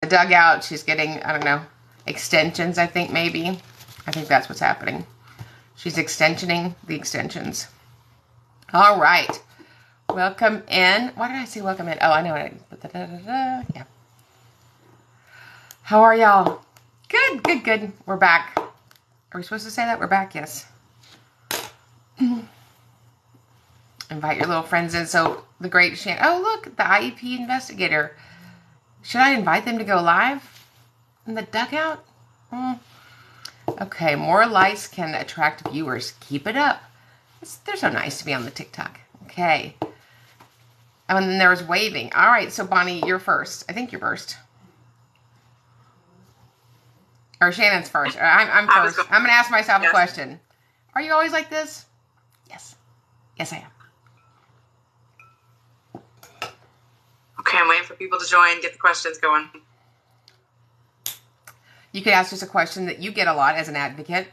dugout. She's getting, I don't know, extensions, I think, maybe. I think that's what's happening. She's extensioning the extensions. All right. Welcome in. Why did I say welcome in? Oh, I know it. Yeah. How are y'all? Good, good, good. We're back. Are we supposed to say that? We're back, yes. Invite your little friends in. So the great Shannon. Oh, look, the IEP investigator. Should I invite them to go live in the dugout? Okay, more likes can attract viewers. Keep it up. They're so nice to be on the TikTok. Okay. Oh, and then there was waving. All right, so Bonnie, you're first. I think you're first. Or Shannon's first. I'm first. I'm going to ask myself a question. Are you always like this? Yes. Yes, I am. Okay, I'm waiting for people to join, get the questions going. You could ask us a question that you get a lot as an advocate.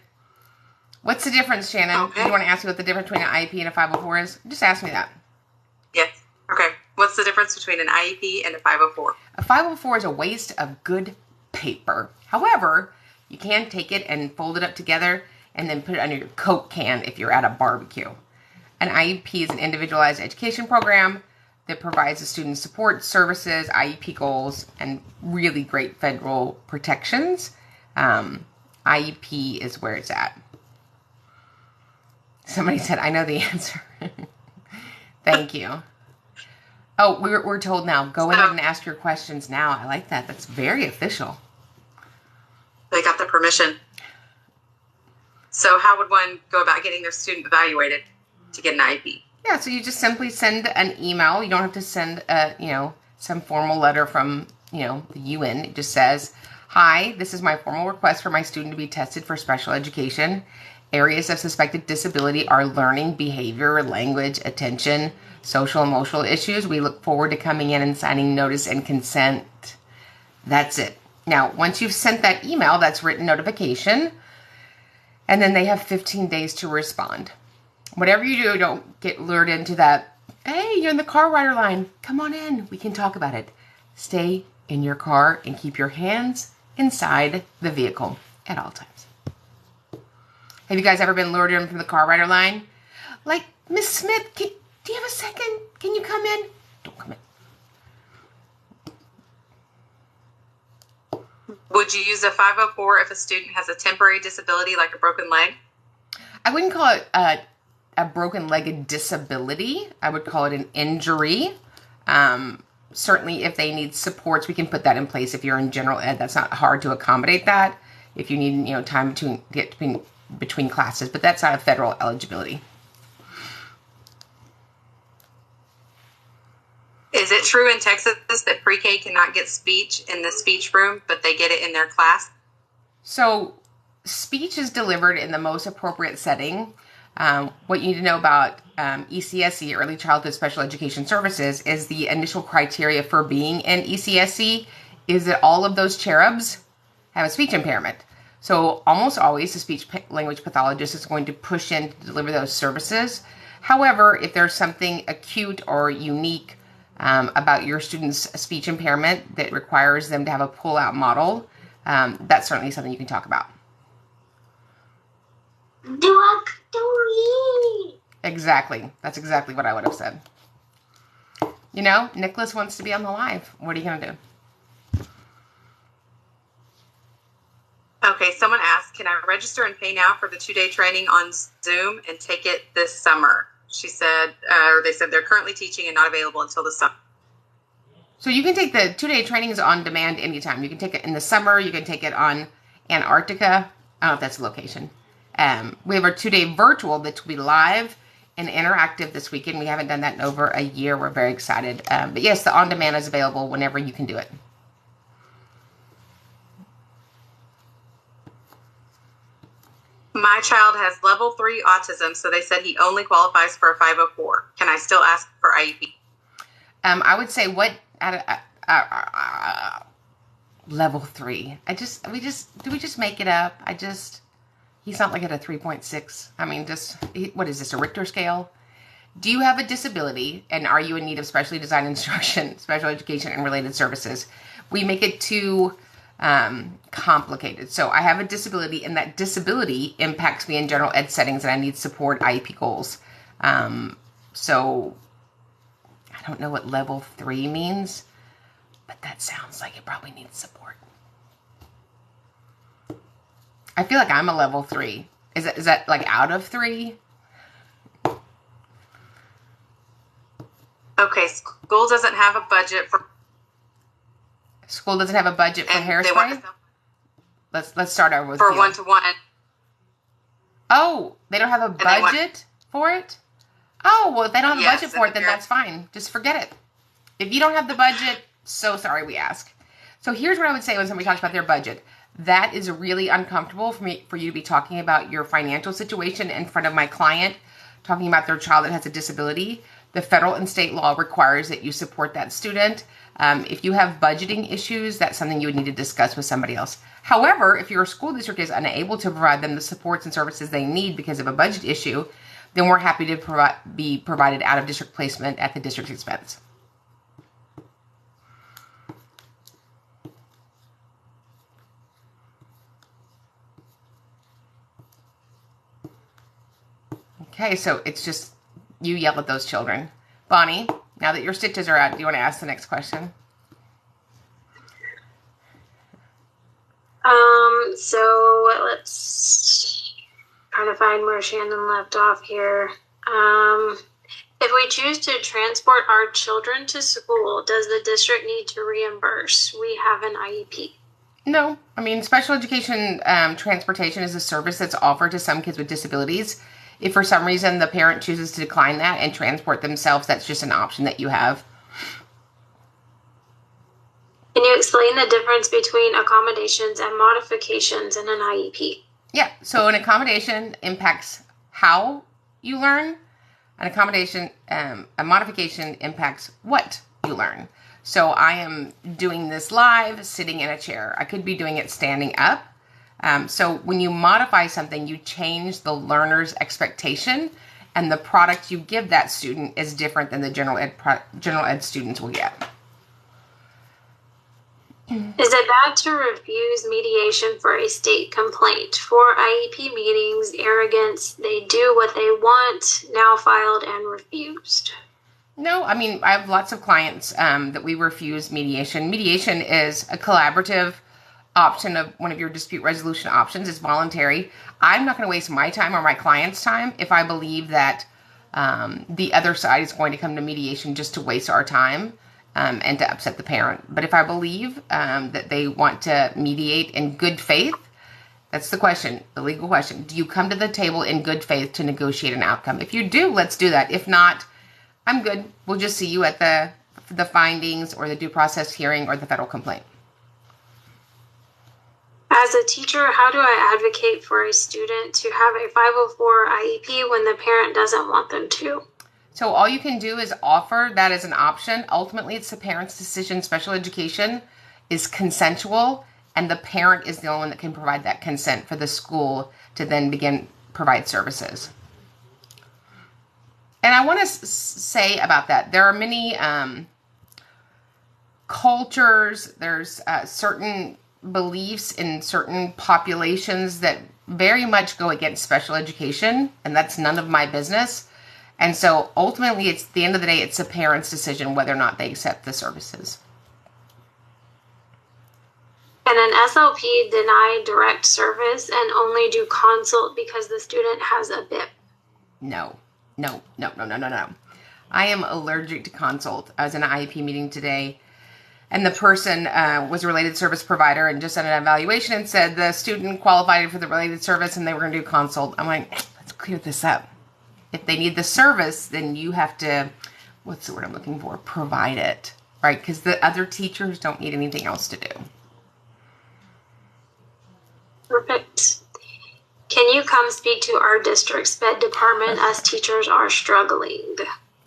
What's the difference, Shannon? Okay. Do you want to ask me what the difference between an IEP and a 504 is? Just ask me that. Yes. Okay. What's the difference between an IEP and a 504? A 504 is a waste of good paper. However, you can take it and fold it up together and then put it under your Coke can if you're at a barbecue. An IEP is an individualized education program that provides the student support services, IEP goals, and really great federal protections. IEP is where it's at. Somebody said, I know the answer. Thank you. Oh, we're told now. Go ahead and ask your questions now. I like that. That's very official. They got the permission. So how would one go about getting their student evaluated to get an IEP? Yeah, so you just simply send an email. You don't have to send some formal letter from, the UN. It just says, hi, this is my formal request for my student to be tested for special education. Areas of suspected disability are learning, behavior, language, attention, social, emotional issues. We look forward to coming in and signing notice and consent. That's it. Now, once you've sent that email, that's written notification, and then they have 15 days to respond. Whatever you do, don't get lured into that, hey, you're in the car rider line. Come on in. We can talk about it. Stay in your car and keep your hands inside the vehicle at all times. Have you guys ever been lured in from the car rider line? Like, Miss Smith, do you have a second? Can you come in? Don't come in. Would you use a 504 if a student has a temporary disability like a broken leg? I wouldn't call it a broken-legged disability. I would call it an injury. Certainly, if they need supports, we can put that in place. If you're in general ed, that's not hard to accommodate that. If you need, time to get between classes, but that's not a federal eligibility. Is it true in Texas that pre-K cannot get speech in the speech room, but they get it in their class? So, speech is delivered in the most appropriate setting. What you need to know about ECSE, Early Childhood Special Education Services, is the initial criteria for being in ECSE is that all of those cherubs have a speech impairment. So almost always the speech language pathologist is going to push in to deliver those services. However, if there's something acute or unique about your student's speech impairment that requires them to have a pull-out model, that's certainly something you can talk about. Exactly. That's exactly what I would have said. Nicholas wants to be on the live. What are you going to do? Okay, someone asked, can I register and pay now for the 2-day training on Zoom and take it this summer? She said, they said they're currently teaching and not available until the summer. So you can take the 2-day trainings on demand anytime. You can take it in the summer. You can take it on Antarctica. I don't know if that's a location. We have our 2-day virtual that will be live and interactive this weekend. We haven't done that in over a year. We're very excited. But yes, the on-demand is available whenever you can do it. My child has level 3 autism, so they said he only qualifies for a 504. Can I still ask for IEP? I would say level 3. Do we just make it up? He's not like at a 3.6. I mean, what is this, a Richter scale? Do you have a disability, and are you in need of specially designed instruction, special education, and related services? We make it too complicated. So I have a disability, and that disability impacts me in general ed settings, and I need support IEP goals. So I don't know what level 3 means, but that sounds like it probably needs support. I feel like I'm a level 3. Is that like out of 3? Okay, school doesn't have a budget for. School doesn't have a budget for hairspray? Let's start over with for you. one-to-one. Oh, they don't have a budget for it? Oh, well, if they don't have a budget for it, then that's fine. Just forget it. If you don't have the budget, so sorry we ask. So here's what I would say when somebody talks about their budget. That is really uncomfortable for you to be talking about your financial situation in front of my client, talking about their child that has a disability. The federal and state law requires that you support that student. If you have budgeting issues, that's something you would need to discuss with somebody else. However, if your school district is unable to provide them the supports and services they need because of a budget issue, then we're happy to be provided out of district placement at the district's expense. Okay, so it's just you yell at those children. Bonnie, now that your stitches are out, do you want to ask the next question? So let's try to find where Shannon left off here. If we choose to transport our children to school, does the district need to reimburse? We have an IEP. No. I mean, special education transportation is a service that's offered to some kids with disabilities. If for some reason the parent chooses to decline that and transport themselves, that's just an option that you have. Can you explain the difference between accommodations and modifications in an IEP? Yeah, so an accommodation impacts how you learn. An accommodation, a modification impacts what you learn. So I am doing this live, sitting in a chair. I could be doing it standing up. So when you modify something, you change the learner's expectation, and the product you give that student is different than the general ed students will get. Is it bad to refuse mediation for a state complaint? For IEP meetings, arrogance, they do what they want, now filed and refused. No, I mean, I have lots of clients that we refuse mediation. Mediation is a collaborative option of one of your dispute resolution options. It's voluntary. I'm not going to waste my time or my client's time if I believe that the other side is going to come to mediation just to waste our time and to upset the parent. But if I believe that they want to mediate in good faith, that's the question, the legal question. Do you come to the table in good faith to negotiate an outcome? If you do, let's do that. If not, I'm good. We'll just see you at the findings or the due process hearing or the federal complaint. As a teacher, how do I advocate for a student to have a 504 IEP when the parent doesn't want them to? So all you can do is offer that as an option. Ultimately, it's the parent's decision. Special education is consensual, and the parent is the only one that can provide that consent for the school to then provide services. And I want to say about that, there are many cultures, there's certain beliefs in certain populations that very much go against special education, and that's none of my business. And so ultimately, it's the end of the day, it's a parent's decision whether or not they accept the services. Can an SLP deny direct service and only do consult because the student has a BIP? No. I am allergic to consult. I was in an IEP meeting today, and the person was a related service provider and just done an evaluation and said the student qualified for the related service and they were going to do consult. I'm like, let's clear this up. If they need the service, then you have to, what's the word I'm looking for? Provide it, right? Because the other teachers don't need anything else to do. Perfect. Can you come speak to our district's SPED department as teachers are struggling?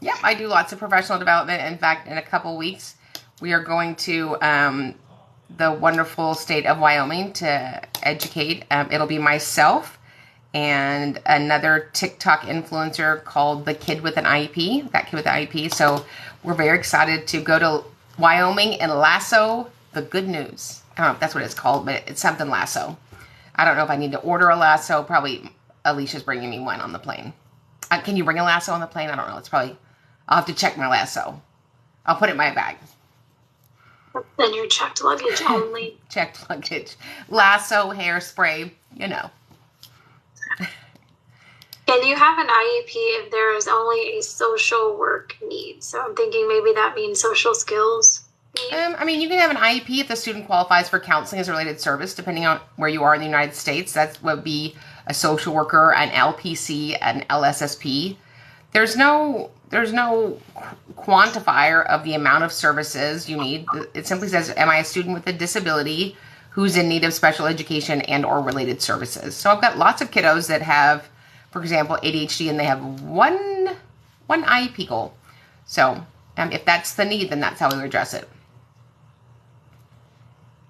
Yeah, I do lots of professional development. In fact, in a couple weeks, we are going to the wonderful state of Wyoming to educate. It'll be myself and another TikTok influencer called the Kid with an IEP, that Kid with an IEP. So we're very excited to go to Wyoming and lasso the good news. I don't know if that's what it's called, but it's something lasso. I don't know if I need to order a lasso. Probably Alicia's bringing me one on the plane. Can you bring a lasso on the plane? I don't know. It's probably, I'll have to check my lasso. I'll put it in my bag. Then your checked luggage only. Checked luggage. Lasso, hairspray, you know. Can you have an IEP if there is only a social work need? So I'm thinking maybe that means social skills need. I mean, you can have an IEP if the student qualifies for counseling as a related service, depending on where you are in the United States. That would be a social worker, an LPC, an LSSP. There's no quantifier of the amount of services you need. It simply says, am I a student with a disability who's in need of special education and or related services? So I've got lots of kiddos that have, for example, ADHD, and they have one IEP goal. So if that's the need, then that's how we address it.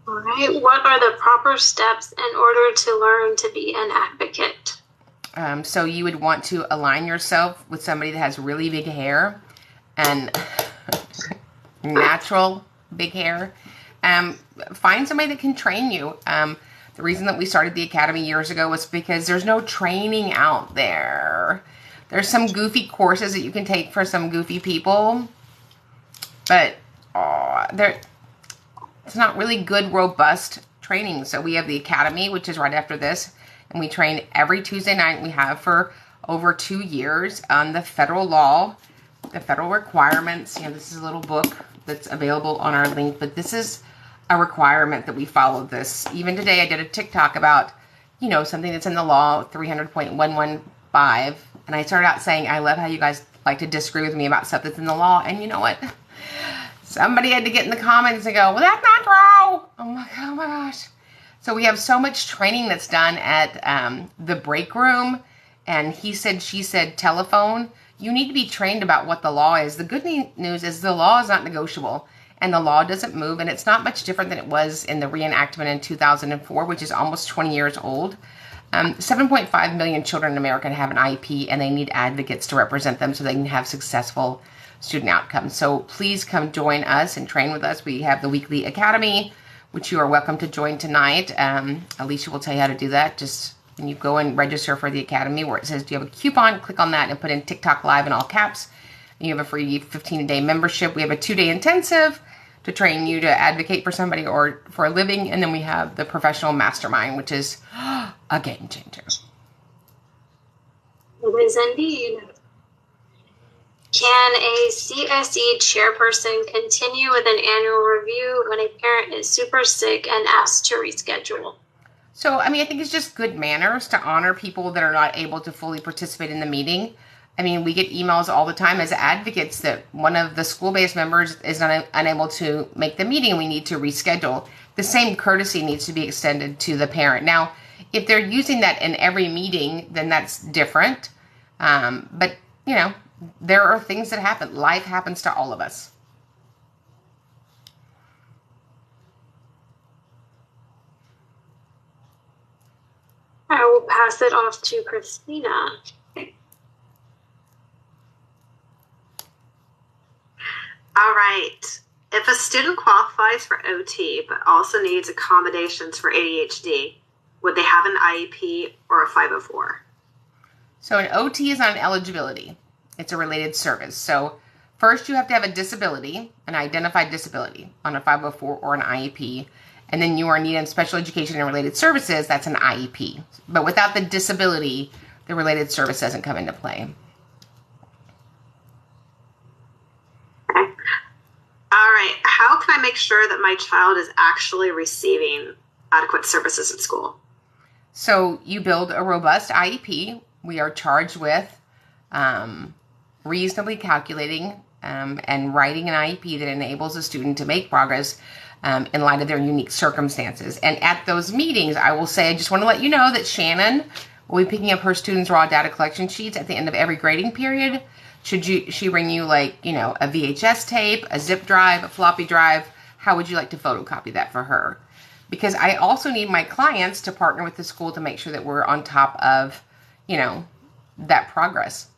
All right. What are the proper steps in order to learn to be an advocate? So you would want to align yourself with somebody that has really big hair and natural big hair. Find somebody that can train you. The reason that we started the Academy years ago was because there's no training out there. There's some goofy courses that you can take for some goofy people, but it's not really good, robust training. So we have the Academy, which is right after this, and we train every Tuesday night. We have for over 2 years on the federal law, the federal requirements. This is a little book that's available on our link, but this is a requirement that we follow this. Even today, I did a TikTok about, something that's in the law, 300.115, and I started out saying, I love how you guys like to disagree with me about stuff that's in the law, and you know what? Somebody had to get in the comments and go, well, that's not true. Oh my gosh. So we have so much training that's done at the break room, and he said, she said, telephone. You need to be trained about what the law is. The good news is the law is not negotiable, and the law doesn't move, and it's not much different than it was in the reenactment in 2004, which is almost 20 years old. 7.5 million children in America have an IEP, and they need advocates to represent them so they can have successful student outcomes. So please come join us and train with us. We have the weekly Academy, which you are welcome to join tonight. Alicia will tell you how to do that. Just when you go and register for the Academy, where it says, do you have a coupon? Click on that and put in TikTok Live in all caps. And you have a free 15-day membership. We have a 2-day intensive to train you to advocate for somebody or for a living. And then we have the professional mastermind, which is a game changer. It is indeed. Can a CSE chairperson continue with an annual review when a parent is super sick and asked to reschedule? So, I think it's just good manners to honor people that are not able to fully participate in the meeting. We get emails all the time as advocates that one of the school-based members is unable to make the meeting. We need to reschedule. The same courtesy needs to be extended to the parent. Now, if they're using that in every meeting, then that's different. But, there are things that happen. Life happens to all of us. I will pass it off to Christina. All right. If a student qualifies for OT but also needs accommodations for ADHD, would they have an IEP or a 504? So an OT is on eligibility. It's a related service. So first you have to have a disability, an identified disability on a 504 or an IEP. And then you are needing special education and related services. That's an IEP. But without the disability, the related service doesn't come into play. Okay. All right. How can I make sure that my child is actually receiving adequate services at school? So you build a robust IEP. We are charged with reasonably calculating and writing an IEP that enables a student to make progress in light of their unique circumstances. And at those meetings, I will say, I just want to let you know that Shannon will be picking up her students' raw data collection sheets at the end of every grading period. She bring you a VHS tape, a zip drive, a floppy drive? How would you like to photocopy that for her? Because I also need my clients to partner with the school to make sure that we're on top of that progress.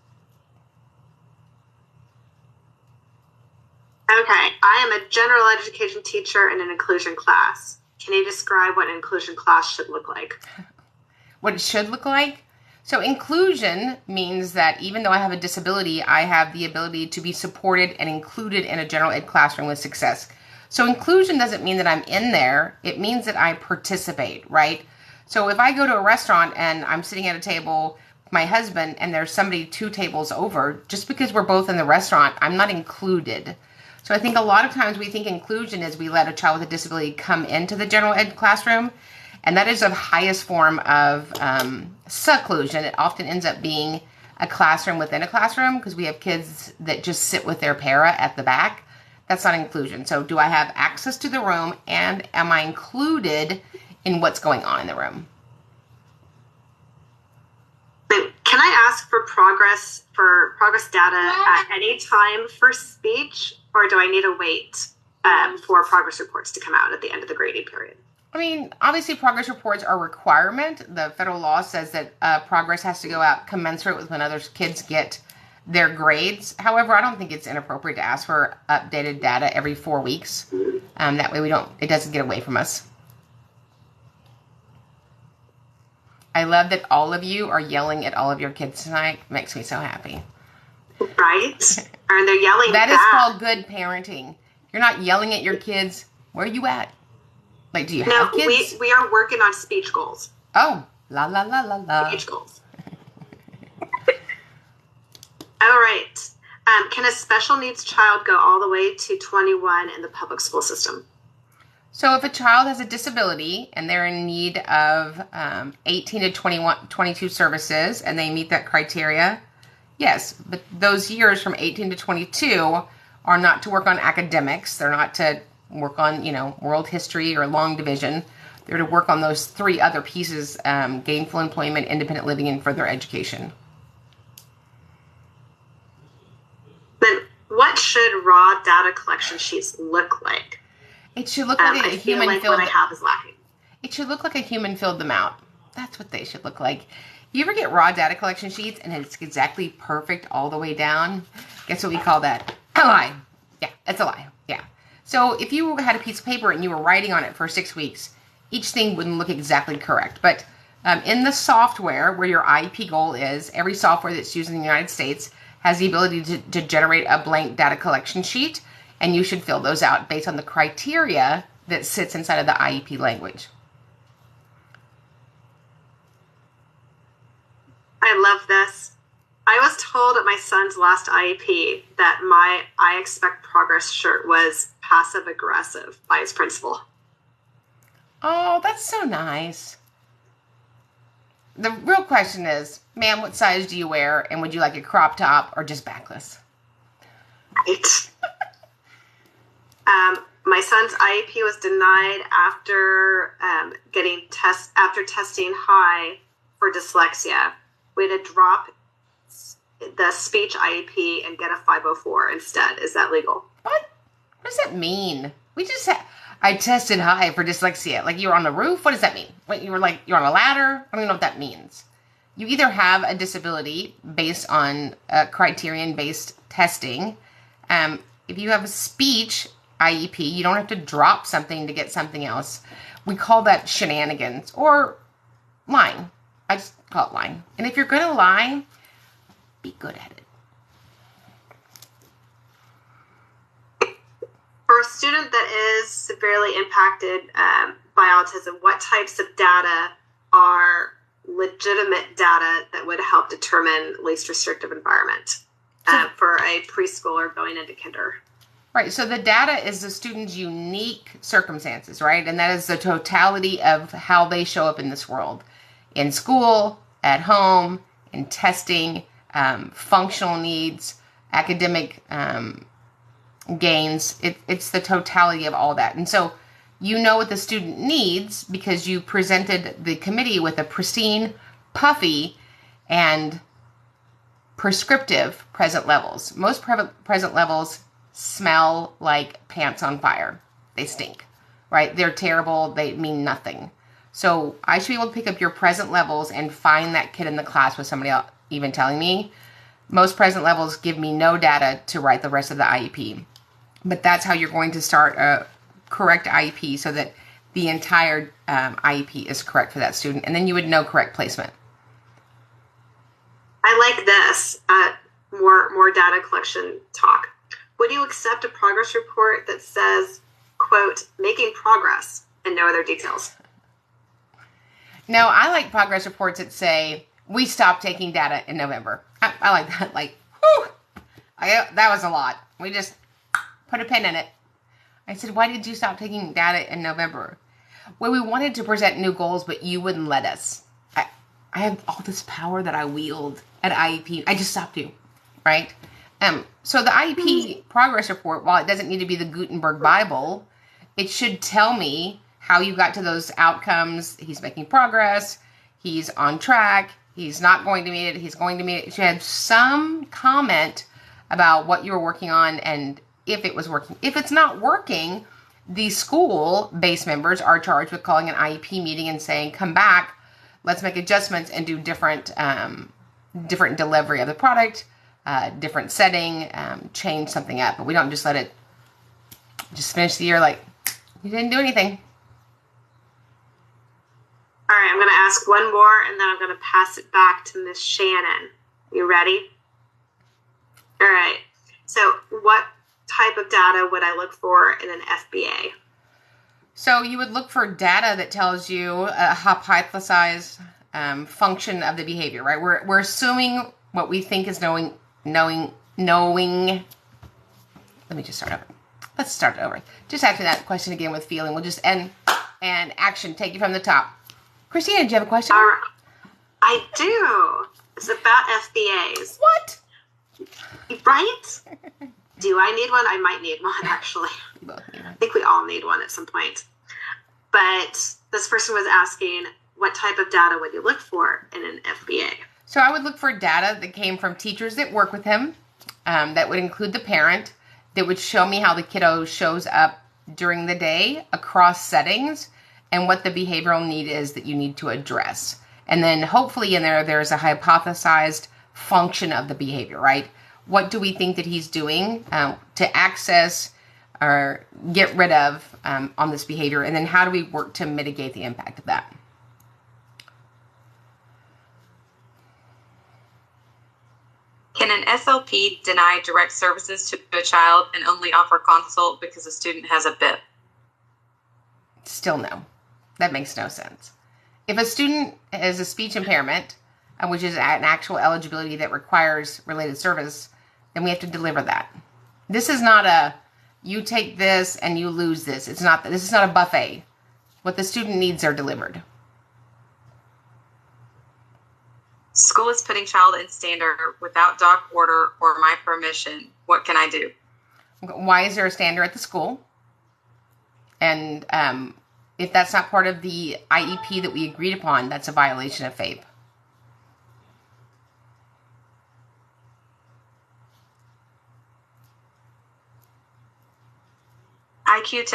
Okay, I am a general education teacher in an inclusion class. Can you describe what an inclusion class should look like? What it should look like? So inclusion means that even though I have a disability, I have the ability to be supported and included in a general ed classroom with success. So inclusion doesn't mean that I'm in there. It means that I participate, right? So if I go to a restaurant and I'm sitting at a table with my husband and there's somebody 2 tables over, just because we're both in the restaurant, I'm not included. So I think a lot of times we think inclusion is we let a child with a disability come into the general ed classroom, and that is the highest form of seclusion. It often ends up being a classroom within a classroom because we have kids that just sit with their para at the back. That's not inclusion. So do I have access to the room, and am I included in what's going on in the room? Can I ask for progress data at any time for speech, or do I need to wait for progress reports to come out at the end of the grading period? I mean, obviously progress reports are a requirement. The federal law says that progress has to go out commensurate with when other kids get their grades. However, I don't think it's inappropriate to ask for updated data every 4 weeks. That way it doesn't get away from us. I love that all of you are yelling at all of your kids tonight. Makes me so happy. Right? And they're yelling That back. is called good parenting. You're not yelling at your kids. Where are you at? Like, do you have kids? We are working on speech goals. Oh, la la la la la. Speech goals. All right. Can a special needs child go all the way to 21 in the public school system? So if a child has a disability and they're in need of 18 to 22 services and they meet that criteria, yes. But those years from 18 to 22 are not to work on academics. They're not to work on, world history or long division. They're to work on those 3 other pieces, gainful employment, independent living, and further education. Then what should raw data collection sheets look like? It should look like a human filled. What I have is lacking. It should look like a human filled them out. That's what they should look like. You ever get raw data collection sheets and it's exactly perfect all the way down? Guess what we call that? A lie. Yeah, it's a lie. Yeah. So if you had a piece of paper and you were writing on it for 6 weeks, each thing wouldn't look exactly correct. But in the software where your IEP goal is, every software that's used in the United States has the ability to generate a blank data collection sheet, and you should fill those out based on the criteria that sits inside of the IEP language. I love this. I was told at my son's last IEP that my I expect progress shirt was passive aggressive by his principal. Oh, that's so nice. The real question is, ma'am, what size do you wear? And would you like a crop top or just backless? Right. My son's IEP was denied after after testing high for dyslexia. We had to drop the speech IEP and get a 504 instead. Is that legal? What? What does that mean? I tested high for dyslexia. Like you were on the roof? What does that mean? What, you're on a ladder? I don't even know what that means. You either have a disability based on criterion-based testing. If you have a speech IEP, you don't have to drop something to get something else. We call that shenanigans or lying. I just call it lying. And if you're going to lie, be good at it. For a student that is severely impacted by autism, what types of data are legitimate data that would help determine least restrictive environment for a preschooler going into kinder? Right. So the data is the student's unique circumstances, right? And that is the totality of how they show up in this world. In school, at home, in testing, functional needs, academic gains. It's the totality of all that. And so you know what the student needs because you presented the committee with a pristine, puffy, and prescriptive present levels. Most present levels smell like pants on fire. They stink, right? They're terrible. They mean nothing. So I should be able to pick up your present levels and find that kid in the class with somebody else even telling me. Most present levels give me no data to write the rest of the IEP. But that's how you're going to start a correct IEP so that the entire IEP is correct for that student. And then you would know correct placement. I like this. More data collection talk. Would you accept a progress report that says, quote, making progress and no other details? No, I like progress reports that say, we stopped taking data in November. I like that. Like, whew, that was a lot. We just put a pin in it. I said, why did you stop taking data in November? Well, we wanted to present new goals, but you wouldn't let us. I have all this power that I wield at IEP. I just stopped you, right? So the IEP progress report, while it doesn't need to be the Gutenberg Bible, it should tell me how you got to those outcomes. He's making progress. He's on track. He's not going to meet it. He's going to meet it. It should have some comment about what you were working on and if it was working. If it's not working, the school-based members are charged with calling an IEP meeting and saying, come back, let's make adjustments and do different delivery of the product, different setting, change something up. But we don't just let it just finish the year like you didn't do anything. All right, I'm going to ask one more, and then I'm going to pass it back to Miss Shannon. You ready? All right. So what type of data would I look for in an FBA? So you would look for data that tells you a hypothesized function of the behavior, right? We're assuming what we think is knowing. Let me just start over. Let's start over. Just answer that question again with feeling. We'll just end and action. Take you from the top. Christina, do you have a question? I do. It's about FBAs. What? Right? Do I need one? I might need one, actually. You both need one. I think we all need one at some point. But this person was asking, what type of data would you look for in an FBA? So I would look for data that came from teachers that work with him, that would include the parent, that would show me how the kiddo shows up during the day across settings and what the behavioral need is that you need to address. And then hopefully in there's a hypothesized function of the behavior, right? What do we think that he's doing to access or get rid of on this behavior? And then how do we work to mitigate the impact of that? Can an SLP deny direct services to a child and only offer consult because a student has a BIP? Still no. That makes no sense. If a student has a speech impairment, which is an actual eligibility that requires related service, then we have to deliver that. This is not a, you take this and you lose this. This is not a buffet. What the student needs are delivered. School is putting child in standard without doc order or my permission. What can I do? Why is there a standard at the school? And if that's not part of the IEP that we agreed upon, that's a violation of FAPE. IQ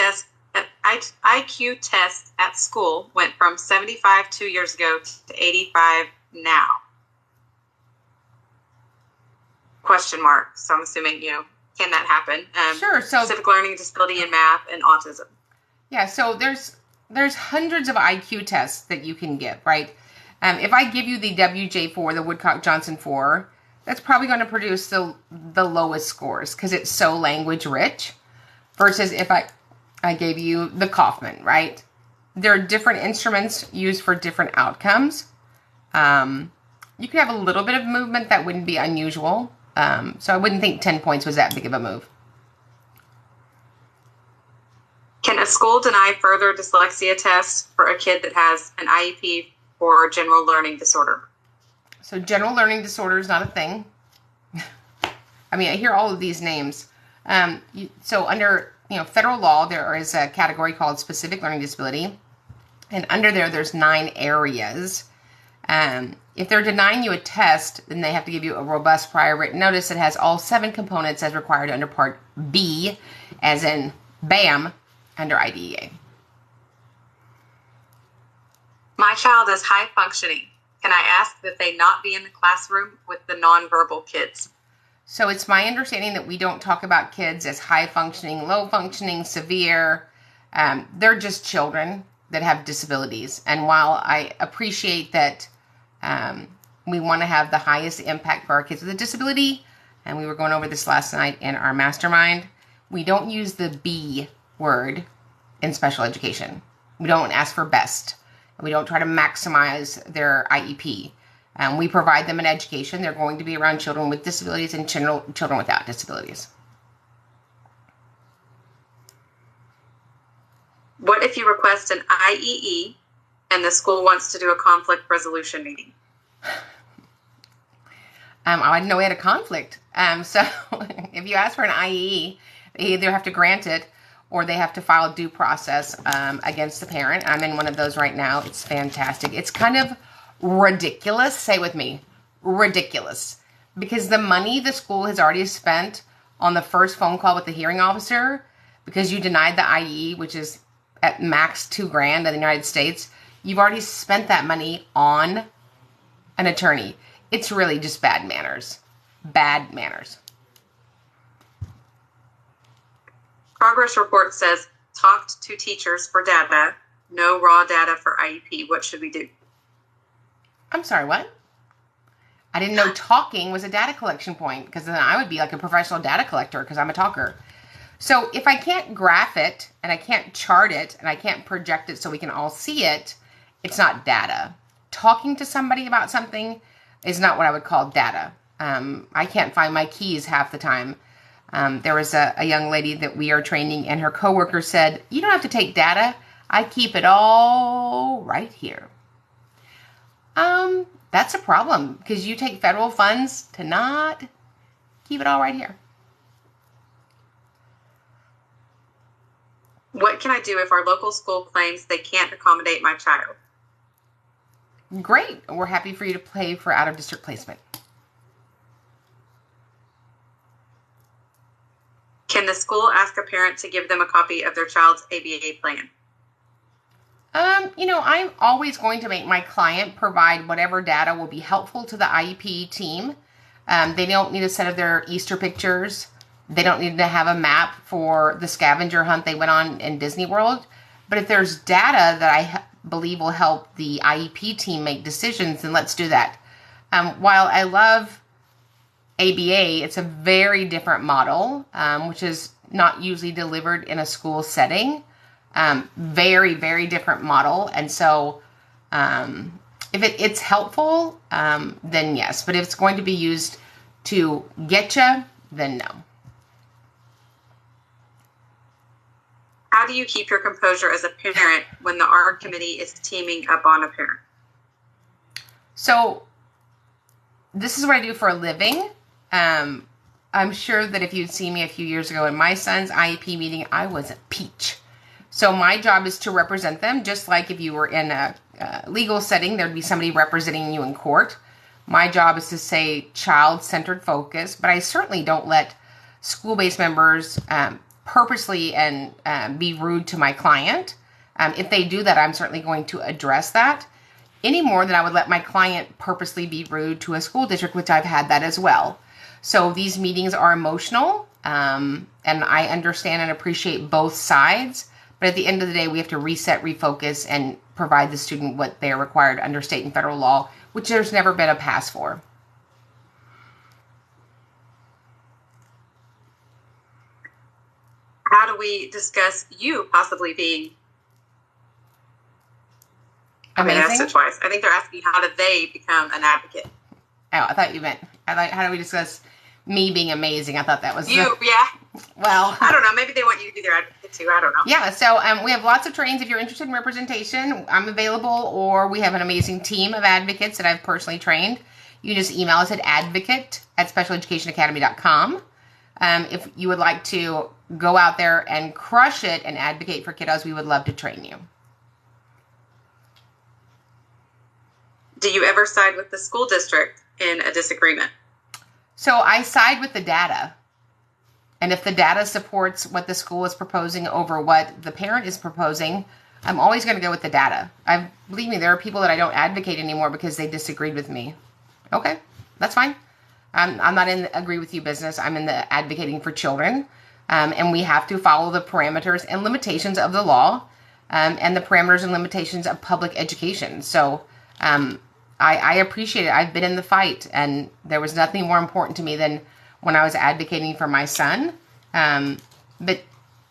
tests at school went from 75 2 years ago to 85 now. Question mark. So I'm assuming, can that happen? Sure. So specific learning disability in math and autism. Yeah. So there's hundreds of IQ tests that you can get, right? If I give you the WJ4, the Woodcock-Johnson 4, that's probably going to produce the lowest scores because it's so language rich. Versus if I gave you the Kaufman, right? There are different instruments used for different outcomes. You could have a little bit of movement that wouldn't be unusual. So I wouldn't think 10 points was that big of a move. Can a school deny further dyslexia tests for a kid that has an IEP for general learning disorder? So general learning disorder is not a thing. I mean, I hear all of these names. So under federal law, there is a category called specific learning disability. And under there's 9 areas. If they're denying you a test, then they have to give you a robust prior written notice that has all 7 components as required under Part B, as in BAM, under IDEA. My child is high functioning. Can I ask that they not be in the classroom with the nonverbal kids? So it's my understanding that we don't talk about kids as high functioning, low functioning, severe. They're just children that have disabilities. And while I appreciate that we want to have the highest impact for our kids with a disability, and we were going over this last night in our mastermind, we don't use the B word in special education. We don't ask for best. We don't try to maximize their IEP. We provide them an education. They're going to be around children with disabilities and children without disabilities. What if you request an IEE and the school wants to do a conflict resolution meeting? I didn't know we had a conflict. So if you ask for an IEE, they either have to grant it or they have to file due process against the parent. I'm in one of those right now. It's fantastic. It's kind of ridiculous. Say with me, ridiculous. Because the money the school has already spent on the first phone call with the hearing officer, because you denied the IE, which is at max $2,000 in the United States, you've already spent that money on an attorney. It's really just bad manners. Bad manners. Progress report says, talked to teachers for data, no raw data for IEP. What should we do? I'm sorry, what? I didn't know talking was a data collection point, because then I would be like a professional data collector because I'm a talker. So if I can't graph it and I can't chart it and I can't project it so we can all see it, it's not data. Talking to somebody about something is not what I would call data. I can't find my keys half the time. There was a young lady that we are training, and her coworker said, "You don't have to take data. I keep it all right here." That's a problem, because you take federal funds to not keep it all right here. What can I do if our local school claims they can't accommodate my child? Great. We're happy for you to pay for out-of-district placement. Can the school ask a parent to give them a copy of their child's ABA plan? I'm always going to make my client provide whatever data will be helpful to the IEP team. They don't need a set of their Easter pictures. They don't need to have a map for the scavenger hunt they went on in Disney World. But if there's data that I believe will help the IEP team make decisions, then let's do that. While I love ABA, it's a very different model, which is not usually delivered in a school setting. Very, very different model. And so if it's helpful, then yes. But if it's going to be used to get you, then no. How do you keep your composure as a parent when the ARG committee is teaming up on a parent? So this is what I do for a living. I'm sure that if you'd seen me a few years ago in my son's IEP meeting, I was a peach. So my job is to represent them, just like if you were in a legal setting, there'd be somebody representing you in court. My job is to say child-centered focus, but I certainly don't let school-based members purposely and be rude to my client. If they do that, I'm certainly going to address that, any more than I would let my client purposely be rude to a school district, which I've had that as well. So these meetings are emotional, and I understand and appreciate both sides. But at the end of the day, we have to reset, refocus, and provide the student what they are required under state and federal law, which there's never been a pass for. How do we discuss you possibly being amazing? I asked it twice. I think they're asking how do they become an advocate? Oh, I thought you meant, how do we discuss me being amazing? I thought that was you, yeah. Well, I don't know. Maybe they want you to be their advocate too. I don't know. Yeah, so we have lots of trainings. If you're interested in representation, I'm available, or we have an amazing team of advocates that I've personally trained. You just email us at advocate@specialeducationacademy.com. If you would like to go out there and crush it and advocate for kiddos, we would love to train you. Do you ever side with the school district in a disagreement? So I side with the data. And if the data supports what the school is proposing over what the parent is proposing, I'm always going to go with the data. Believe me, there are people that I don't advocate anymore because they disagreed with me. Okay, that's fine. I'm not in the agree with you business. I'm in the advocating for children. And we have to follow the parameters and limitations of the law, and the parameters and limitations of public education. So I appreciate it. I've been in the fight, and there was nothing more important to me than when I was advocating for my son. But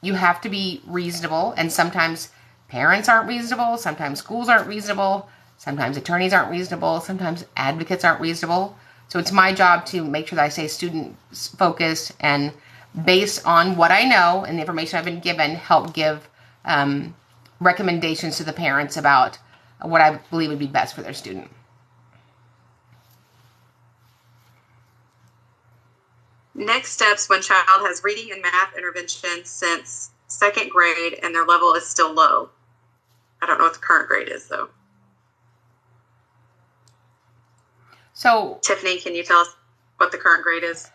you have to be reasonable, and sometimes parents aren't reasonable, sometimes schools aren't reasonable, sometimes attorneys aren't reasonable, sometimes advocates aren't reasonable. So it's my job to make sure that I stay student-focused and based on what I know and the information I've been given, help give recommendations to the parents about what I believe would be best for their student. Next steps when child has reading and math intervention since second grade and their level is still low. I don't know what the current grade is, though. So, Tiffany, can you tell us what the current grade is?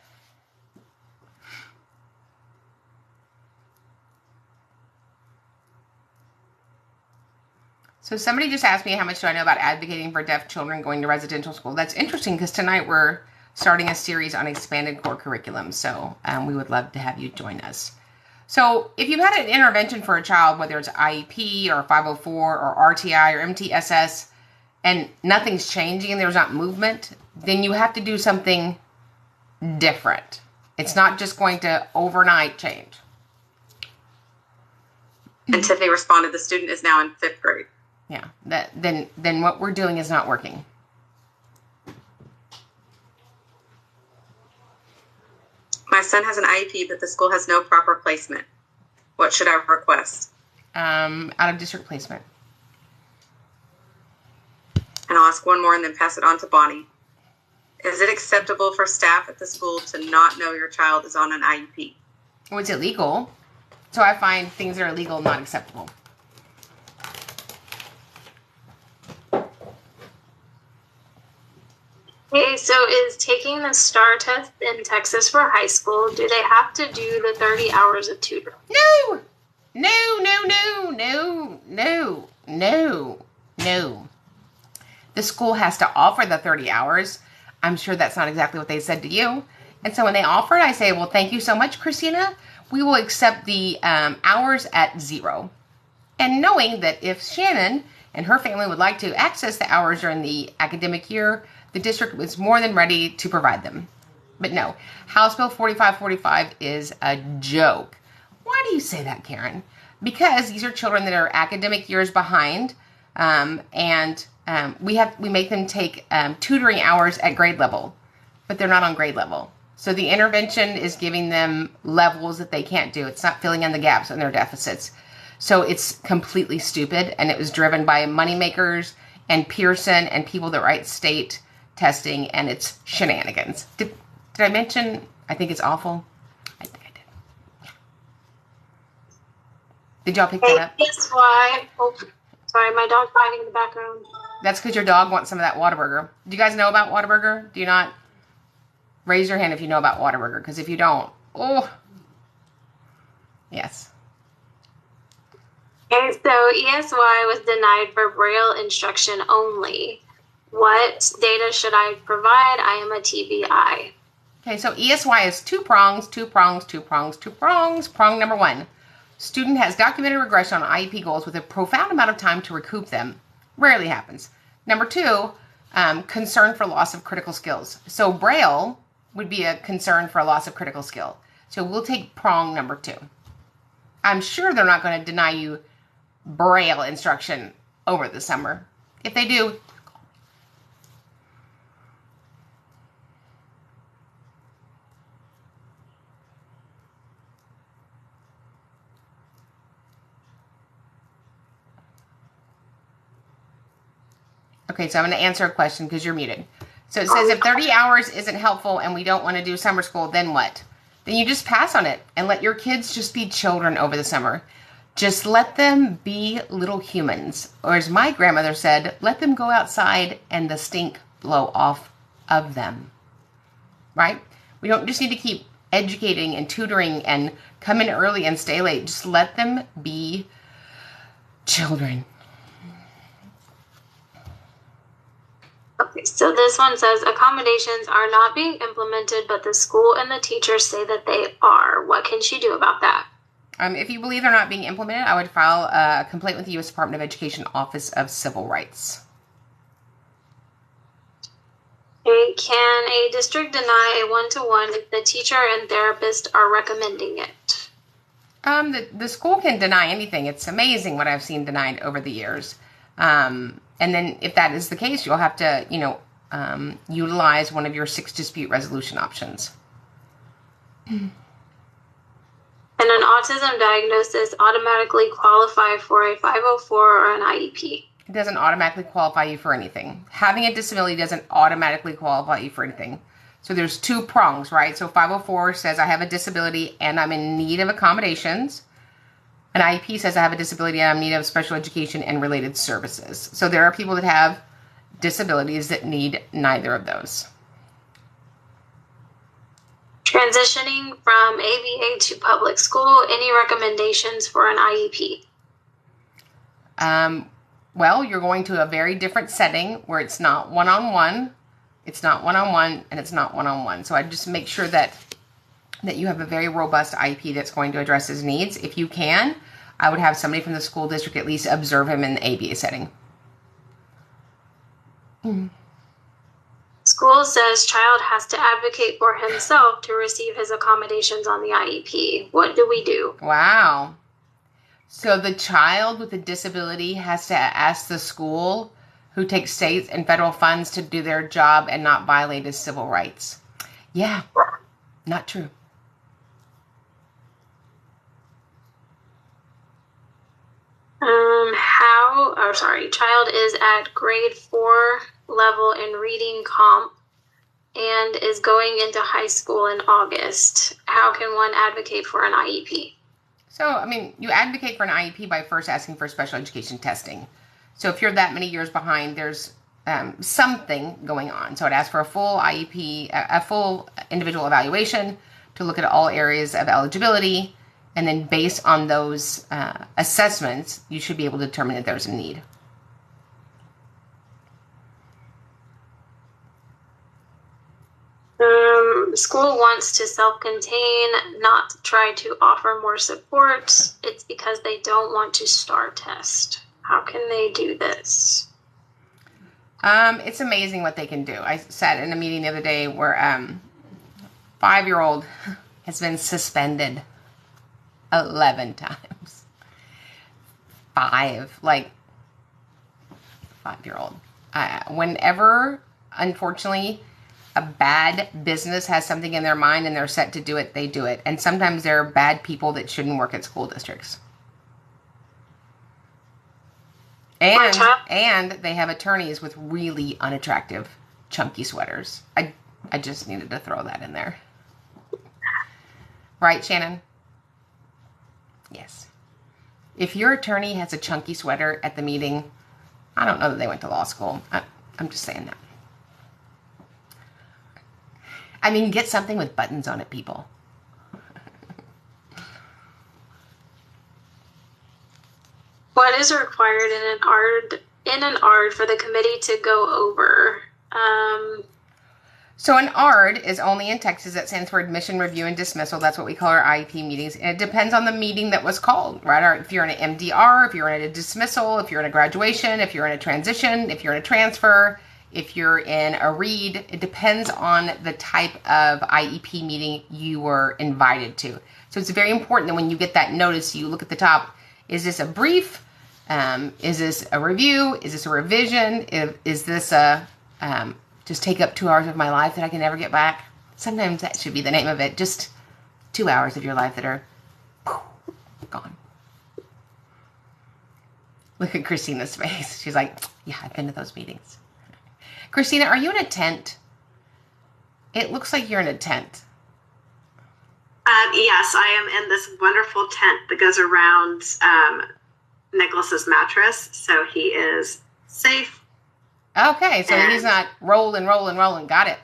So somebody just asked me how much do I know about advocating for deaf children going to residential school. That's interesting because tonight we're starting a series on expanded core curriculum. So we would love to have you join us. So if you've had an intervention for a child, whether it's IEP or 504 or RTI or MTSS, and nothing's changing and there's not movement, then you have to do something different. It's not just going to overnight change. And Tiffany responded, the student is now in 5th grade. Yeah, then what we're doing is not working. My son has an IEP, but the school has no proper placement. What should I request? Out of district placement. And I'll ask one more and then pass it on to Bonnie. Is it acceptable for staff at the school to not know your child is on an IEP? Well, it's illegal. So I find things that are illegal not acceptable. Okay, so is taking the STAR test in Texas for high school, do they have to do the 30 hours of tutoring? No. The school has to offer the 30 hours. I'm sure that's not exactly what they said to you. And so when they offer it, I say, well, thank you so much, Christina. We will accept the hours at 0. And knowing that if Shannon and her family would like to access the hours during the academic year, the district was more than ready to provide them. But no, House Bill 4545 is a joke. Why do you say that, Karen? Because these are children that are academic years behind, and we make them take tutoring hours at grade level, but they're not on grade level. So the intervention is giving them levels that they can't do. It's not filling in the gaps in their deficits. So it's completely stupid, and it was driven by moneymakers and Pearson and people that write state testing, and it's shenanigans. Did I mention I think it's awful? I think I did. Yeah. Did y'all pick that up? That's why. Oh, sorry, my dog fighting in the background. That's because your dog wants some of that Whataburger. Do you guys know about Whataburger? Do you not? Raise your hand if you know about Whataburger, because if you don't, oh, yes. Okay, so ESY was denied for Braille instruction only. What data should I provide? I am a TBI. Okay, so ESY is two prongs. Prong number 1. Student has documented regression on IEP goals with a profound amount of time to recoup them. Rarely happens. Number 2, concern for loss of critical skills. So Braille would be a concern for a loss of critical skill. So we'll take prong number 2. I'm sure they're not going to deny you Braille instruction over the summer. If they do, okay, so I'm going to answer a question because you're muted. So it says if 30 hours isn't helpful and we don't want to do summer school, then what? Then you just pass on it and let your kids just be children over the summer. Just let them be little humans. Or as my grandmother said, let them go outside and the stink blow off of them. Right? We don't just need to keep educating and tutoring and come in early and stay late. Just let them be children. Okay, so this one says accommodations are not being implemented, but the school and the teachers say that they are. What can she do about that? If you believe they're not being implemented, I would file a complaint with the U.S. Department of Education Office of Civil Rights. Okay, can a district deny a one-to-one if the teacher and therapist are recommending it? The school can deny anything. It's amazing what I've seen denied over the years. And then if that is the case, you'll have to, utilize one of your 6 dispute resolution options. And an autism diagnosis automatically qualify for a 504 or an IEP? It doesn't automatically qualify you for anything. Having a disability doesn't automatically qualify you for anything. So there's 2 prongs, right? So 504 says I have a disability and I'm in need of accommodations. An IEP says I have a disability and I'm in need of special education and related services. So there are people that have disabilities that need neither of those. Transitioning from ABA to public school, any recommendations for an IEP? Well, you're going to a very different setting where it's not one-on-one, and it's not one-on-one. So I just make sure that you have a very robust IEP that's going to address his needs. If you can, I would have somebody from the school district at least observe him in the ABA setting. School says child has to advocate for himself to receive his accommodations on the IEP. What do we do? Wow. So the child with a disability has to ask the school, who takes state and federal funds, to do their job and not violate his civil rights. Yeah, not true. Child is at grade 4 level in reading comp and is going into high school in August. How can one advocate for an IEP? So, you advocate for an IEP by first asking for special education testing. So if you're that many years behind, there's something going on. So I'd ask for a full IEP, a full individual evaluation to look at all areas of eligibility. And then based on those assessments, you should be able to determine if there's a need. School wants to self-contain, not to try to offer more support. It's because they don't want to star test. How can they do this? It's amazing what they can do. I sat in a meeting the other day where 5-year-old has been suspended 11 times. 5-year-old. Whenever, unfortunately, a bad business has something in their mind and they're set to do it, they do it. And sometimes there are bad people that shouldn't work at school districts. And they have attorneys with really unattractive, chunky sweaters. I just needed to throw that in there. Right, Shannon? Yes. If your attorney has a chunky sweater at the meeting, I don't know that they went to law school. I'm just saying that. Get something with buttons on it, people. What is required in an ARD for the committee to go over? So an ARD is only in Texas. That stands for Admission, Review, and Dismissal. That's what we call our IEP meetings. And it depends on the meeting that was called, right? Or if you're in an MDR, if you're in a dismissal, if you're in a graduation, if you're in a transition, if you're in a transfer, if you're in a read, it depends on the type of IEP meeting you were invited to. So it's very important that when you get that notice, you look at the top. Is this a brief? Is this a review? Is this a revision? Is this a just take up 2 hours of my life that I can never get back? Sometimes that should be the name of it. Just 2 hours of your life that are gone. Look at Christina's face. She's like, yeah, I've been to those meetings. Christina, are you in a tent? It looks like you're in a tent. Yes, I am in this wonderful tent that goes around Nicholas's mattress, so he is safe. Okay, so he's not rolling. Got it.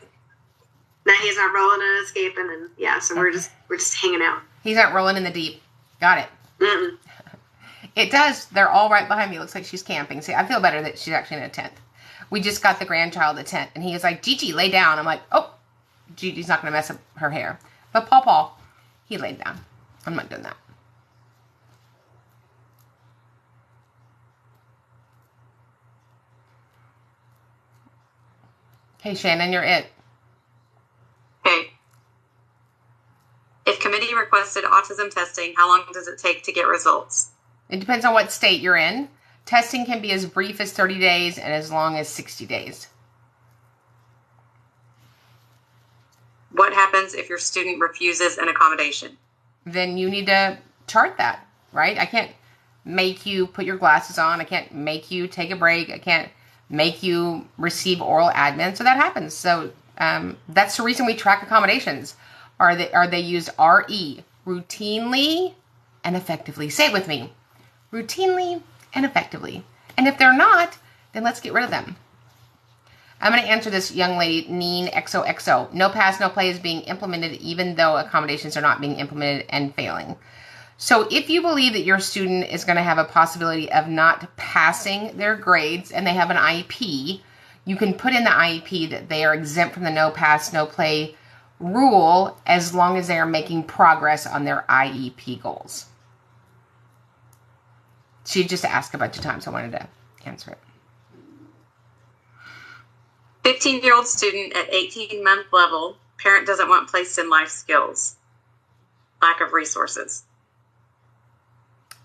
No, he's not rolling and escaping, and yeah, so we're just hanging out. He's not rolling in the deep. Got it. Mm-mm. It does. They're all right behind me. It looks like she's camping. See, I feel better that she's actually in a tent. We just got the grandchild a tent, and he is like, Gigi, lay down. I'm like, oh, Gigi's not going to mess up her hair. But Paw, he laid down. I'm not doing that. Hey, Shannon, you're it. Okay. If committee requested autism testing, how long does it take to get results? It depends on what state you're in. Testing can be as brief as 30 days and as long as 60 days. What happens if your student refuses an accommodation? Then you need to chart that, right? I can't make you put your glasses on. I can't make you take a break. I can't make you receive oral admin. So that happens. So that's the reason we track accommodations. Are they used RE, routinely and effectively? Say it with me. Routinely and effectively. And if they're not, then let's get rid of them. I'm going to answer this young lady, Neen XOXO. No pass, no play is being implemented even though accommodations are not being implemented and failing. So if you believe that your student is going to have a possibility of not passing their grades and they have an IEP, you can put in the IEP that they are exempt from the no pass, no play rule as long as they are making progress on their IEP goals. She just asked a bunch of times, so I wanted to answer it. 15-year-old student at 18-month level, parent doesn't want placed in life skills. Lack of resources.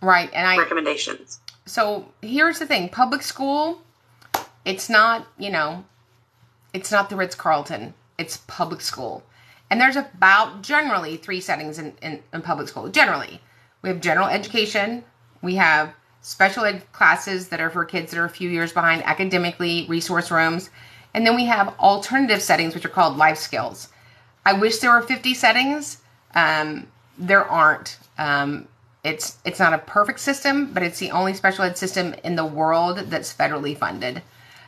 Right, and recommendations. So here's the thing. Public school, it's not, it's not the Ritz-Carlton. It's public school. And there's about generally 3 settings in public school. Generally. We have general education. We have special ed classes that are for kids that are a few years behind academically, resource rooms. And then we have alternative settings, which are called life skills. I wish there were 50 settings. There aren't. It's not a perfect system, but it's the only special ed system in the world that's federally funded.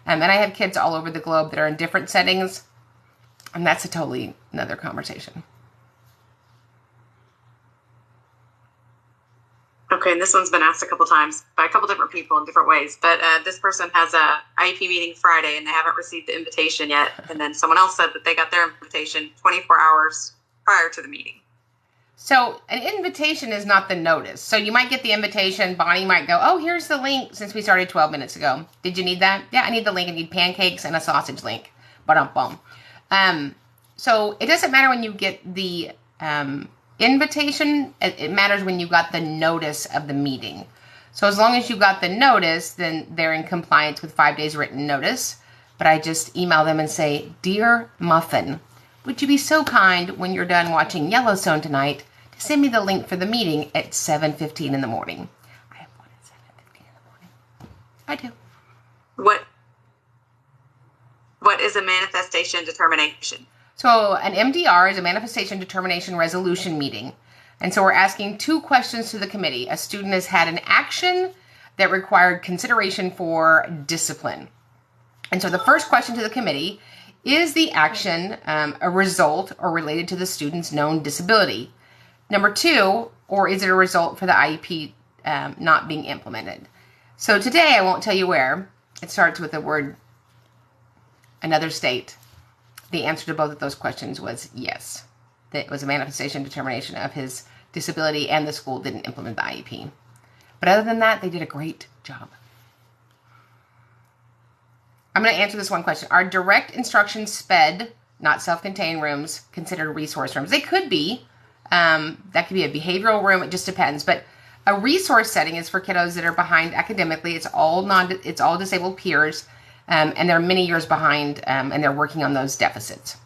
And I have kids all over the globe that are in different settings, and that's a totally another conversation. Okay, and this one's been asked a couple times by a couple different people in different ways, but this person has a IEP meeting Friday and they haven't received the invitation yet, and then someone else said that they got their invitation 24 hours prior to the meeting. So an invitation is not the notice. So you might get the invitation, Bonnie might go, oh, here's the link since we started 12 minutes ago. Did you need that? Yeah, I need the link. I need pancakes and a sausage link. Ba-dum-bum. So it doesn't matter when you get the invitation. It matters when you got the notice of the meeting. So as long as you got the notice, then they're in compliance with 5 days written notice. But I just email them and say, Dear Muffin, would you be so kind when you're done watching Yellowstone tonight to send me the link for the meeting at 7:15 in the morning? I have one at 7:15 in the morning. I do. What is a manifestation determination? So an MDR is a manifestation determination resolution meeting. And so we're asking 2 questions to the committee. A student has had an action that required consideration for discipline. And so the first question to the committee, is the action a result or related to the student's known disability? Number 2, or is it a result for the IEP not being implemented? So today I won't tell you where. It starts with the word another state. The answer to both of those questions was yes. That it was a manifestation determination of his disability and the school didn't implement the IEP. But other than that, they did a great job. I'm going to answer this one question. Are direct instruction SPED, not self-contained rooms, considered resource rooms? They could be. That could be a behavioral room. It just depends. But a resource setting is for kiddos that are behind academically. It's all disabled peers. And they're many years behind, and they're working on those deficits.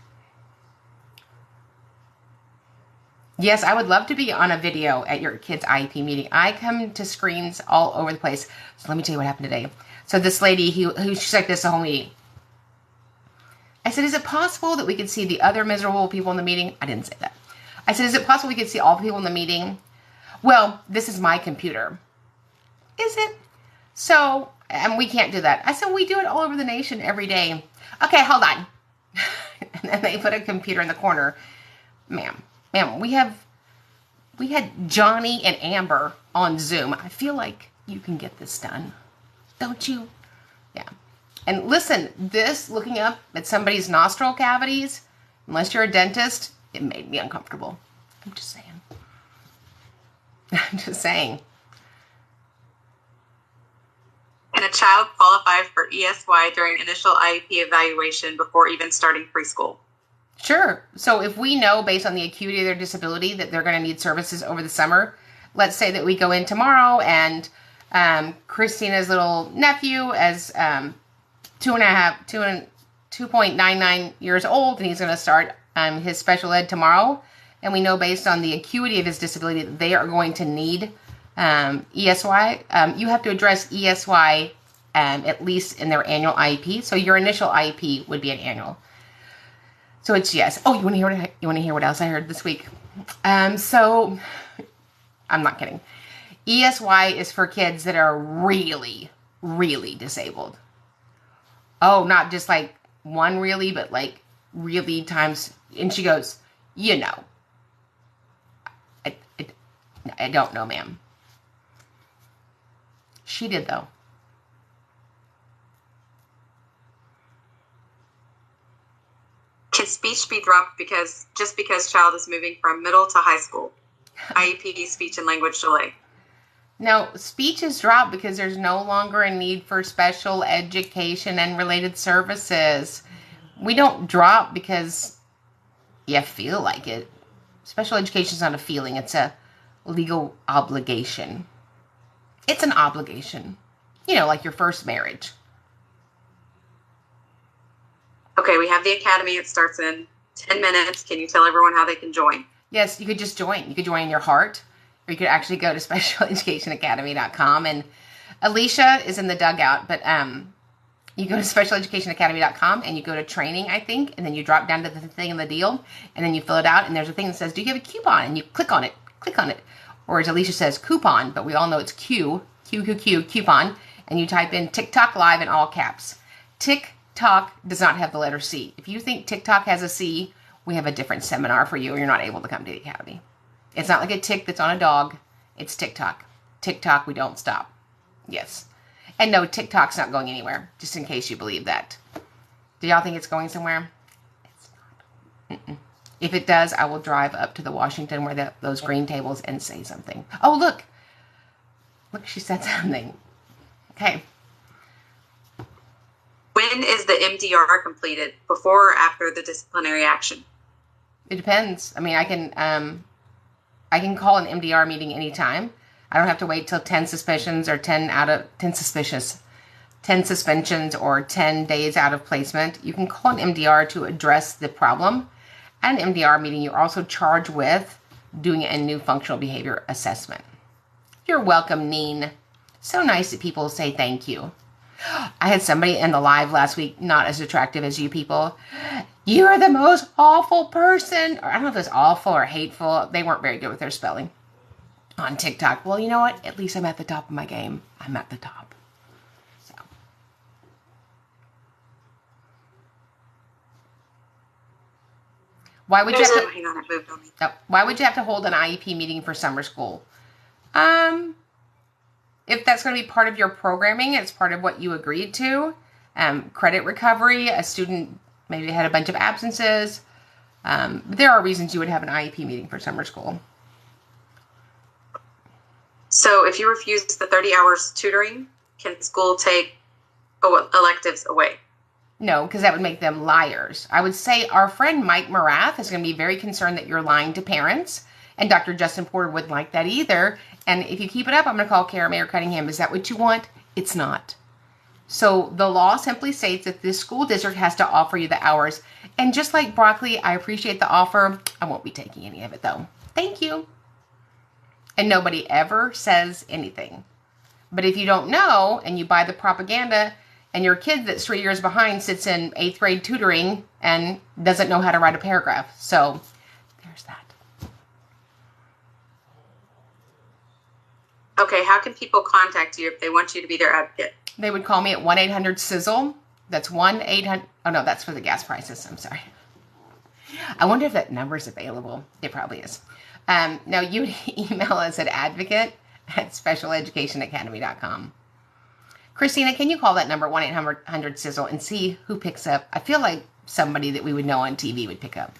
Yes, I would love to be on a video at your kid's IEP meeting. I come to screens all over the place. So let me tell you what happened today. So this lady, she's like this the whole meeting. I said, is it possible that we could see the other miserable people in the meeting? I didn't say that. I said, is it possible we could see all the people in the meeting? Well, this is my computer. Is it? So, and we can't do that. I said, we do it all over the nation every day. Okay, hold on. And then they put a computer in the corner. Ma'am, we had Johnny and Amber on Zoom. I feel like you can get this done. Don't you? Yeah. And listen, this looking up at somebody's nostril cavities, unless you're a dentist, it made me uncomfortable. I'm just saying. I'm just saying. Can a child qualify for ESY during initial IEP evaluation before even starting preschool? Sure. So if we know based on the acuity of their disability that they're going to need services over the summer, let's say that we go in tomorrow and Christina's little nephew is 2.99 years old, and he's going to start his special ed tomorrow. And we know based on the acuity of his disability that they are going to need ESY. You have to address ESY at least in their annual IEP. So your initial IEP would be an annual. So it's yes. Oh, you want to hear what else I heard this week? So I'm not kidding. ESY is for kids that are really, really disabled. Oh, not just like one really, but like really times. And she goes, you know. I don't know, ma'am. She did, though. Can speech be dropped just because child is moving from middle to high school? IEP, speech and language delay. No, speech is dropped because there's no longer a need for special education and related services. We don't drop because you feel like it. Special education is not a feeling. It's a legal obligation. It's an obligation. You know, like your first marriage. Okay, we have the academy. It starts in 10 minutes. Can you tell everyone how they can join? Yes, you could just join. You could join in your heart, or you could actually go to specialeducationacademy.com. And Alicia is in the dugout, but you go to specialeducationacademy.com and you go to training, I think, and then you drop down to the thing in the deal, and then you fill it out, and there's a thing that says, do you have a coupon? And you click on it. Or as Alicia says, coupon, but we all know it's coupon, and you type in TikTok Live in all caps. TikTok does not have the letter C. If you think TikTok has a C, we have a different seminar for you, or you're not able to come to the academy. It's not like a tick that's on a dog. It's TikTok. TikTok, we don't stop. Yes. And no, TikTok's not going anywhere, just in case you believe that. Do y'all think it's going somewhere? It's not. Mm-mm. If it does, I will drive up to the Washington where those green tables and say something. Oh, look. Look, she said something. Okay. When is the MDR completed? Before or after the disciplinary action? It depends. I mean, I can call an MDR meeting anytime. I don't have to wait till 10 suspensions or 10 suspensions or 10 days out of placement. You can call an MDR to address the problem. At an MDR meeting, you're also charged with doing a new functional behavior assessment. You're welcome, Neen. So nice that people say thank you. I had somebody in the live last week, not as attractive as you people. You are the most awful person. Or I don't know if it's awful or hateful. They weren't very good with their spelling on TikTok. Well, you know what? At least I'm at the top of my game. I'm at the top. So. Why would you have to? Hang on, it moved on me. Why would you have to hold an IEP meeting for summer school? If that's going to be part of your programming, it's part of what you agreed to. Credit recovery, a student maybe had a bunch of absences. There are reasons you would have an IEP meeting for summer school. So if you refuse the 30 hours tutoring, can school take electives away? No, because that would make them liars. I would say our friend Mike Morath is going to be very concerned that you're lying to parents. And Dr. Justin Porter wouldn't like that either. And if you keep it up, I'm going to call Karen Mayer Cunningham. Is that what you want? It's not. So the law simply states that this school district has to offer you the hours. And just like broccoli, I appreciate the offer. I won't be taking any of it, though. Thank you. And nobody ever says anything. But if you don't know and you buy the propaganda and your kid that's 3 years behind sits in 8th grade tutoring and doesn't know how to write a paragraph. So there's that. Okay, how can people contact you if they want you to be their advocate? They would call me at 1-800-SIZZLE. That's 1-800. Oh, no, that's for the gas prices. I'm sorry. I wonder if that number is available. It probably is. Now, you would email us at at specialeducationacademy.com. Christina, can you call that number 1-800-SIZZLE and see who picks up? I feel like somebody that we would know on TV would pick up.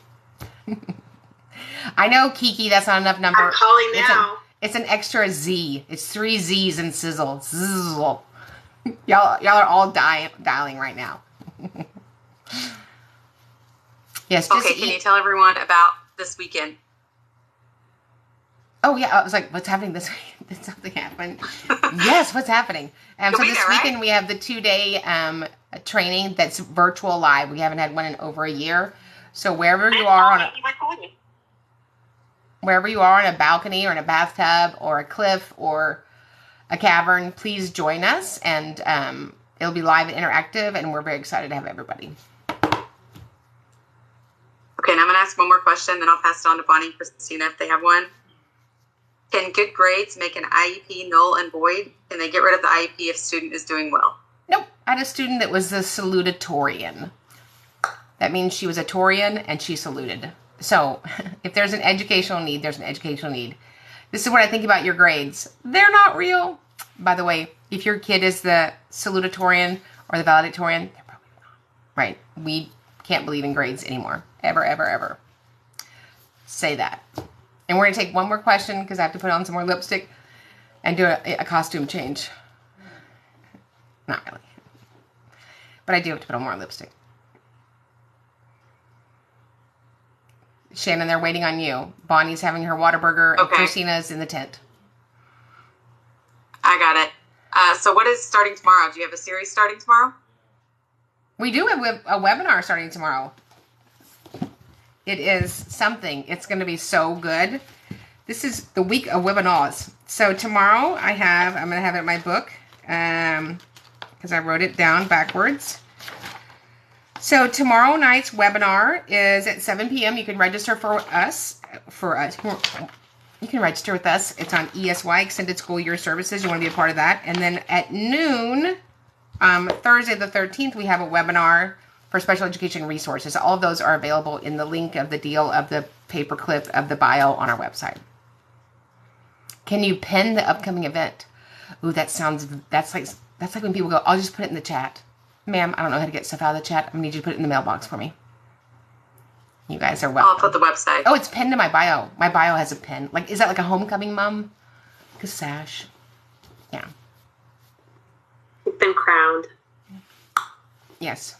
I know, Kiki, that's not enough number. I'm calling now. It's an extra Z. It's 3 Z's in sizzle. Sizzle. Y'all are all dialing right now. Yes. Okay, can you tell everyone about this weekend? Oh, yeah. I was like, what's happening this week? Did something happen? Yes, what's happening? So this weekend we have the 2-day training that's virtual live. We haven't had one in over a year. So wherever you are on a balcony or in a bathtub or a cliff or a cavern, please join us. And it'll be live and interactive, and we're very excited to have everybody. Okay, and I'm going to ask one more question, then I'll pass it on to Bonnie and Christina if they have one. Can good grades make an IEP null and void? Can they get rid of the IEP if student is doing well? Nope. I had a student that was a salutatorian. That means she was a Torian and she saluted. So if there's an educational need, there's an educational need. This is what I think about your grades. They're not real. By the way, if your kid is the salutatorian or the valedictorian, they're probably not. Right? We can't believe in grades anymore. Ever, ever, ever. Say that. And we're going to take one more question because I have to put on some more lipstick and do a costume change. Not really. But I do have to put on more lipstick. Shannon, they're waiting on you. Bonnie's having her Whataburger and Christina's in the tent. I got it. So what is starting tomorrow? Do you have a series starting tomorrow? We do have a webinar starting tomorrow. It is something. It's going to be so good. This is the week of webinars. So tomorrow I'm going to have it in my book because I wrote it down backwards. So tomorrow night's webinar is at 7 p.m. You can register for us. You can register with us. It's on ESY, Extended School Year Services. You want to be a part of that. And then at noon, Thursday the 13th, we have a webinar for special education resources. All of those are available in the link of the deal of the paperclip of the bio on our website. Can you pin the upcoming event? Ooh, that's like when people go, I'll just put it in the chat. Ma'am, I don't know how to get stuff out of the chat. I'm going to need you to put it in the mailbox for me. You guys are welcome. I'll put the website. Oh, it's pinned to my bio. My bio has a pin. Like, is that like a homecoming mom? Like a sash? Yeah. You've been crowned. Yes.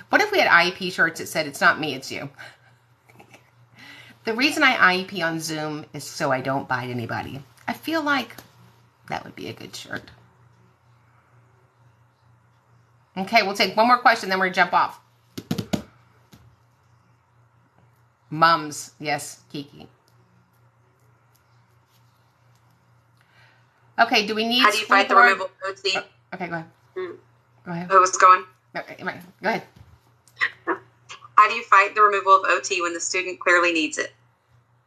What if we had IEP shirts that said, it's not me, it's you? The reason I IEP on Zoom is so I don't bite anybody. I feel like that would be a good shirt. Okay, we'll take one more question, then we're going to jump off. Mums. Yes, Kiki. Okay, do we need... How do you fight the removal of OT? Okay, go ahead. Go ahead. Who was going? Okay, go ahead. How do you fight the removal of OT when the student clearly needs it?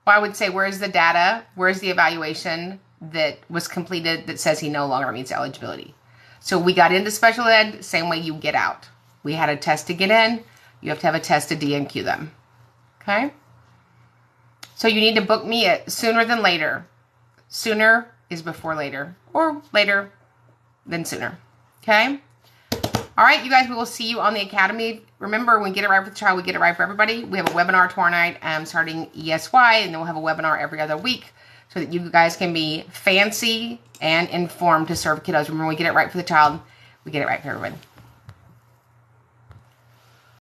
Well, I would say, where's the data? Where's the evaluation that was completed that says he no longer meets eligibility? So we got into special ed, same way you get out. We had a test to get in. You have to have a test to DNQ them. Okay? So you need to book me sooner than later. Sooner is before later. Or later than sooner. Okay? All right, you guys, we will see you on the Academy. Remember, when we get it right for the child, we get it right for everybody. We have a webinar tomorrow night starting ESY, and then we'll have a webinar every other week so that you guys can be fancy and informed to serve kiddos. Remember, we get it right for the child, we get it right for everybody.